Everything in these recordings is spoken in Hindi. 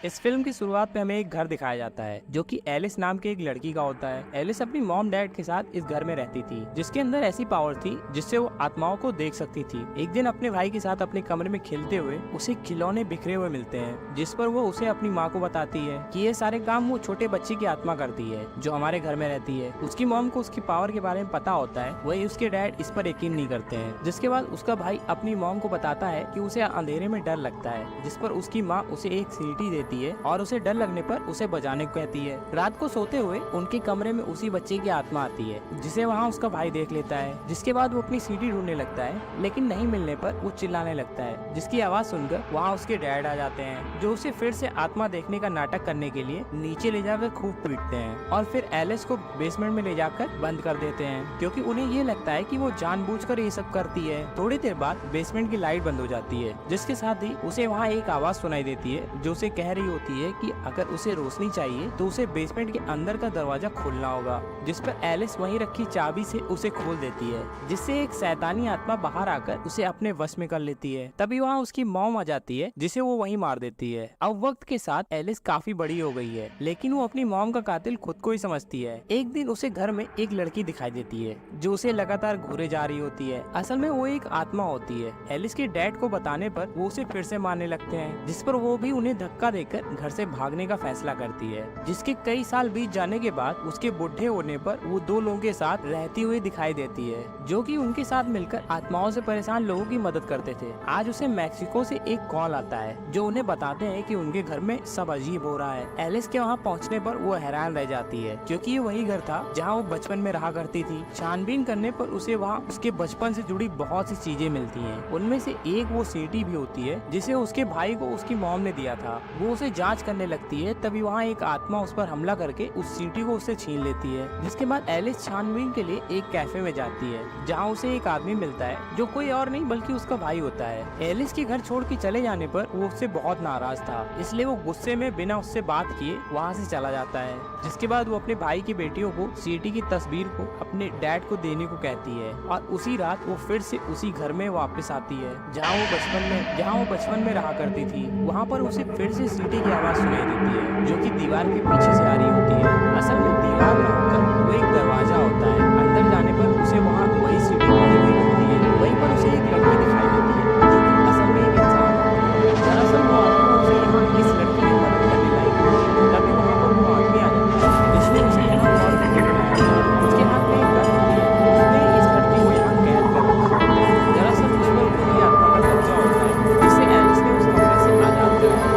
इस फिल्म की शुरुआत में हमें एक घर दिखाया जाता है जो कि एलिस नाम के एक लड़की का होता है। एलिस अपनी मॉम डैड के साथ इस घर में रहती थी जिसके अंदर ऐसी पावर थी जिससे वो आत्माओं को देख सकती थी। एक दिन अपने भाई के साथ अपने कमरे में खेलते हुए उसे खिलौने बिखरे हुए मिलते हैं जिस पर वो उसे अपनी माँ को बताती है कि ये सारे काम वो छोटे बच्चे की आत्मा करती है जो हमारे घर में रहती है। उसकी मॉम को उसकी पावर के बारे में पता होता है, वही उसके डैड इस पर यकीन नहीं करते हैं। जिसके बाद उसका भाई अपनी मॉम को बताता है कि उसे अंधेरे में डर लगता है, जिस पर उसकी माँ उसे एक सीटी देती है और उसे डर लगने पर उसे बजाने को कहती है। रात को सोते हुए उनके कमरे में उसी बच्चे की आत्मा आती है जिसे वहाँ उसका भाई देख लेता है। जिसके बाद वो अपनी सीटी ढूंढने लगता है लेकिन नहीं मिलने पर वो चिल्लाने लगता है, जिसकी आवाज सुनकर वहाँ उसके डैड आ जाते हैं जो उसे फिर से आत्मा देखने का नाटक करने के लिए नीचे ले जाकर खूब पीटते हैं और फिर एलिस को बेसमेंट में ले जाकर बंद कर देते हैं क्योंकि उन्हें ये लगता है कि वो जानबूझकर ये सब करती है। थोड़ी देर बाद बेसमेंट की लाइट बंद हो जाती है जिसके साथ ही उसे वहाँ एक आवाज सुनाई देती है जो उसे कह रही होती है कि अगर उसे रोशनी चाहिए तो उसे बेसमेंट के अंदर का दरवाजा खोलना होगा। जिस पर एलिस वहीं रखी चाबी से उसे खोल देती है जिससे एक शैतानी आत्मा बाहर आकर उसे अपने वश में कर लेती है। तभी वहाँ उसकी मॉम आ जाती है जिसे वो वहीं मार देती है। अब वक्त के साथ एलिस काफी बड़ी हो गई है लेकिन वो अपनी मॉम का कातिल खुद को ही समझती है। एक दिन उसे घर में एक लड़की दिखाई देती है जो उसे लगातार घूरे जा रही होती है। असल में वो एक आत्मा होती है। एलिस के डैड को बताने पर वो उसे फिर से मारने लगते हैं जिस पर वो भी उन्हें धक्का देकर घर से भागने का फैसला करती है। जिसके कई साल बीत जाने के बाद उसके बुढ़े होने पर वो दो लोगों के साथ रहती हुई दिखाई देती है जो कि उनके साथ मिलकर आत्माओं से परेशान लोगों की मदद करते थे। आज उसे मैक्सिको से एक कॉल आता है जो उन्हें बताते हैं कि उनके घर में सब अजीब हो रहा है। एलिस के वहाँ पहुँचने पर वो हैरान रह जाती है क्योंकि ये वही घर था जहाँ वो बचपन में रहा करती थी। छानबीन करने पर उसे वहाँ उसके बचपन से जुड़ी बहुत सी चीजें मिलती हैं। उनमें से एक वो सीटी भी होती है जिसे उसके भाई को उसकी मॉम ने दिया था। वो उसे जांच करने लगती है तभी वहाँ एक आत्मा उस पर हमला करके उस सीटी को उससे छीन लेती है। जिसके बाद एलिस छानबीन के लिए एक कैफे में जाती है जहाँ उसे एक आदमी मिलता है जो कोई और नहीं बल्कि उसका भाई होता है। एलिस के घर छोड़ के चले जाने पर वो उससे बहुत नाराज था, इसलिए वो गुस्से में बिना उससे बात किए वहाँ से चला जाता है। जिसके बाद वो अपने भाई की बेटियों को सीटी की तस्वीर को अपने डैड को देने को कहती है और उसी रात वो फिर से उसी घर में वापस आती है जहाँ वो बचपन में रहा करती थी। वहाँ पर उसे फिर से सीटी की आवाज सुनाई देती है जो कि दीवार के पीछे से आ रही होती है। असल में दीवार न होकर वो एक दरवाजा होता है। अंदर जाने पर उसे वहाँ वही सीटी पड़ी हुई मिलती है। वहीं पर उसे एक लड़की दिखाई देती है जो कि असल में एक इंसान है। दरअसल वो आत्मा उसे यहाँ इस लड़की की मदद करने लाई थी। तभी वहाँ पर वो आदमी आ जाता है जिसने उसे यहाँ कॉल करके बुलाया था। उसके हाथ में एक गन होती है। उसने इस लड़की को यहाँ कैद कर रखा है। दरअसल उस पर पूरी आत्मा का कब्जा होता है जिससे एलिस ने उस कमरे से आजाद कर दिया।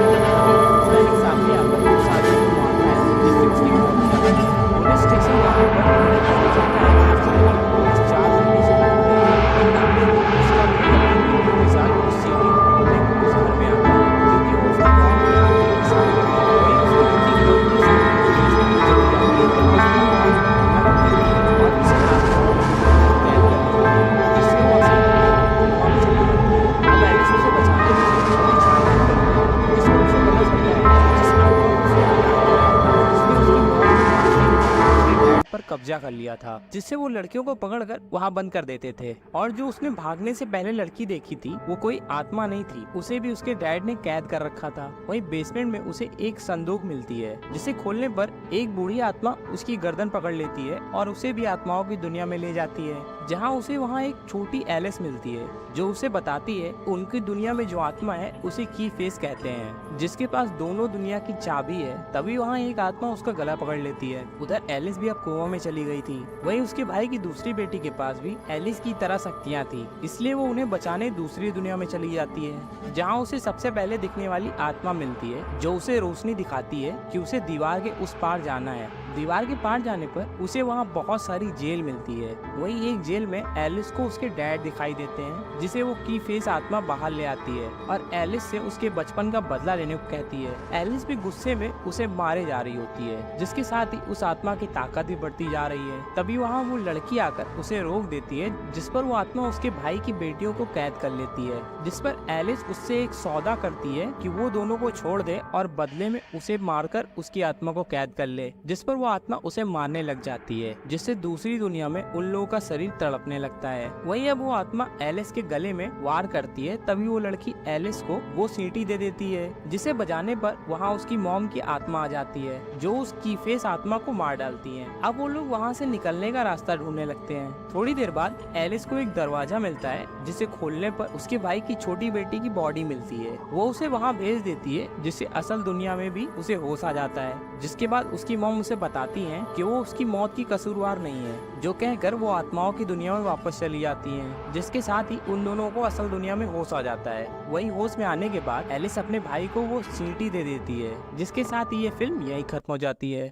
उसका एक साथी आकर उस आदमी को मारता है जिससे उसकी मौत हो जाती है। पुलिस स्टेशन जाने पर उन्हें पता चलता है कि इस चार लड़की से एक आदमी उसका अपनी बेटियों के साथ उस सीटी को ढूंढने उस घर में आता है क्योंकि वो उसकी मौत के आखिरी इंसान है। वही उसकी बेटी की गलती से पुलिस में चली जाती है और उसको हमला कर देती है और उसे आत्मा कैद कर लेती है जिससे वो असल में वहाँ चली जाती है। अब एलिस उसे बचाने के लिए पूरी छानबीन करती है जिसमें उसे पता चलता है कि जिस आत्मा को उसे आजाद कराया था उसने उसकी मौत पर कब्जा कर लिया था जिससे वो लड़कियों को पकड़कर वहाँ बंद कर देते थे। और जो उसने भागने से पहले लड़की देखी थी वो कोई आत्मा नहीं थी, उसे भी उसके डैड ने कैद कर रखा था। वहीं बेसमेंट में उसे एक संदूक मिलती है जिसे खोलने पर एक बूढ़ी आत्मा उसकी गर्दन पकड़ लेती है और उसे भी आत्माओं की दुनिया में ले जाती है जहाँ उसे वहाँ एक छोटी एलिस मिलती है जो उसे बताती है उनकी दुनिया में जो आत्मा है उसे की फेस कहते हैं जिसके पास दोनों दुनिया की चाबी है। तभी वहाँ एक आत्मा उसका गला पकड़ लेती है। उधर एलिस भी अब कोमा में चली गई थी। वहीं उसके भाई की दूसरी बेटी के पास भी एलिस की तरह शक्तियाँ थी, इसलिए वो उन्हें बचाने दूसरी दुनिया में चली जाती है जहाँ उसे सबसे पहले दिखने वाली आत्मा मिलती है जो उसे रोशनी दिखाती है कि उसे दीवार के उस पार जाना है। दीवार के पार जाने पर उसे वहाँ बहुत सारी जेल मिलती है। वही एक जेल में एलिस को उसके डैड दिखाई देते हैं जिसे वो की फेस आत्मा बाहर ले आती है और एलिस से उसके बचपन का बदला लेने को कहती है। एलिस भी गुस्से में उसे मारे जा रही होती है जिसके साथ ही उस आत्मा की ताकत भी बढ़ती जा रही है। तभी वहाँ वो लड़की आकर उसे रोक देती है जिस पर वो आत्मा उसके भाई की बेटियों को कैद कर लेती है। जिस पर एलिस उससे एक सौदा करती है कि वो दोनों को छोड़ दे और बदले में उसे मारकर उसकी आत्मा को कैद कर ले। जिस पर वो आत्मा उसे मारने लग जाती है जिससे दूसरी दुनिया में उन लोगों का शरीर तड़पने लगता है। वही अब वो आत्मा एलिस के गले में वार करती है तभी वो लड़की एलिस को वो सीटी दे देती है, जिसे बजाने पर वहाँ उसकी मॉम की आत्मा आ जाती है, जो उस की फेस आत्मा को मार डालती है। अब वो लोग वहाँ से निकलने का रास्ता ढूंढने लगते हैं। थोड़ी देर बाद एलिस को एक दरवाजा मिलता है, जिसे खोलने पर उसके भाई की छोटी बेटी की बॉडी मिलती है। वो उसे वहाँ भेज देती है, जिससे असल दुनिया में भी उसे होश आ जाता है। जिसके बाद उसकी मॉम उसे बताती है कि वो उसकी मौत की कसूरवार नहीं है, जो कहकर वो आत्माओं की दुनिया में वापस चली जाती हैं, जिसके साथ ही उन दोनों को असल दुनिया में होश आ जाता है। वही होश में आने के बाद एलिस अपने भाई को वो सीटी दे देती है, जिसके साथ ही ये फिल्म यही खत्म हो जाती है।